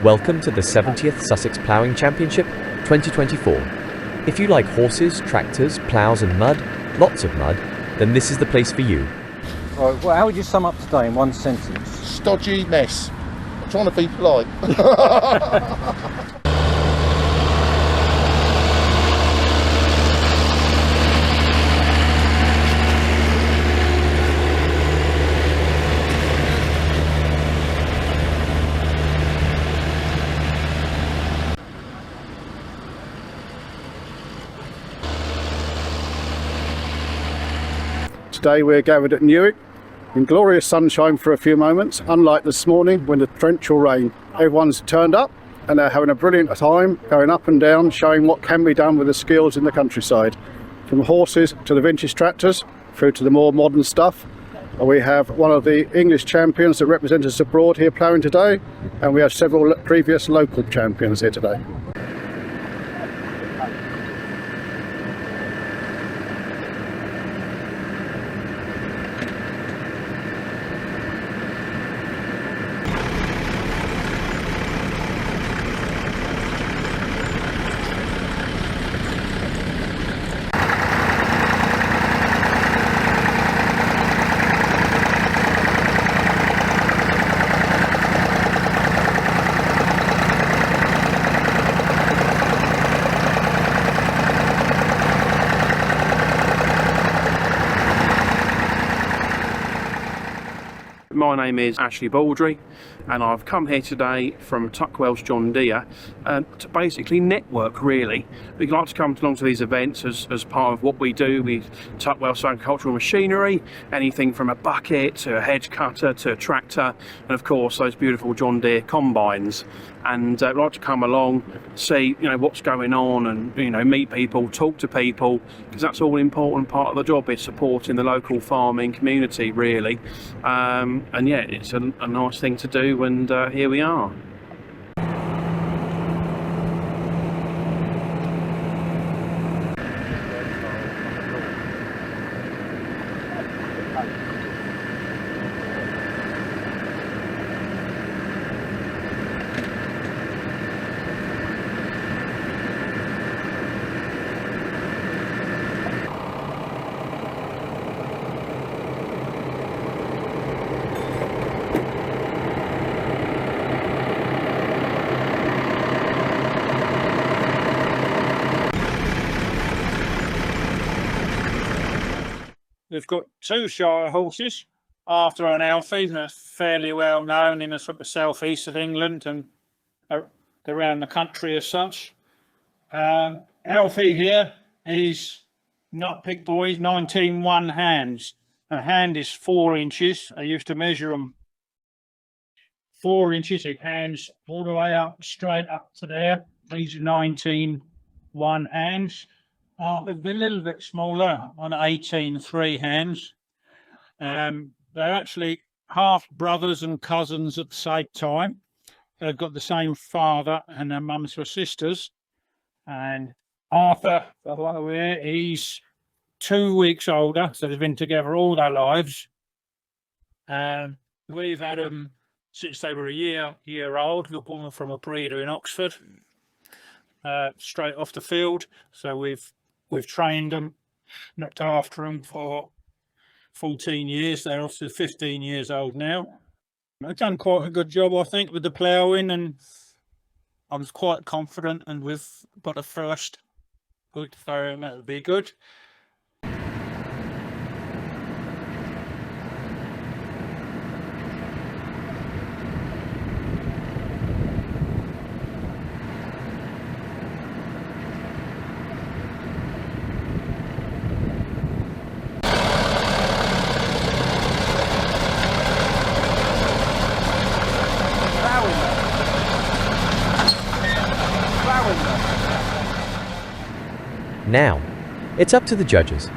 Welcome to the 70th Sussex Ploughing Championship 2024. If you like horses, tractors, ploughs and mud, lots of mud, then this is the place for you. Right, well, how would you sum up today in one sentence? Stodgy mess. I'm trying to be polite. Today we're gathered at Newick in glorious sunshine for a few moments, unlike this morning when the torrential rain. Everyone's turned up and they're having a brilliant time going up and down, showing what can be done with the skills in the countryside. From horses to the vintage tractors through to the more modern stuff. We have one of the English champions that represent us abroad here ploughing today, and we have several previous local champions here today. My name is Ashley Baldry and I've come here today from Tuckwell's John Deere to basically network really. We'd like to come along to these events as part of what we do with Tuckwell's agricultural machinery, anything from a bucket to a hedge cutter to a tractor, and of course those beautiful John Deere combines. And I'd like to come along, see what's going on, and meet people, talk to people, because that's all an important part of the job, is supporting the local farming community really. And yeah, it's a nice thing to do, and here we are. We've got two Shire horses, Arthur and Alfie. They're fairly well known in the sort of southeast of England and around the country as such. Alfie here is not big boy, he's 19 hands. A hand is 4 inches. I used to measure them 4 inches, his hands all the way up, straight up to there. These are 19 hands. They're a little bit smaller on 18 hands. They're actually half brothers and cousins at the same time. They've got the same father, and their mums were sisters. And Arthur, he's 2 weeks older, so they've been together all their lives. We've had them since they were a year old. We bought them from a breeder in Oxford, straight off the field. So we've trained them, looked after them for 14 years. They're off to 15 years old now. They've done quite a good job, I think, with the ploughing, and I was quite confident, and we've got a first. Good, so that'll be good. Now, it's up to the judges.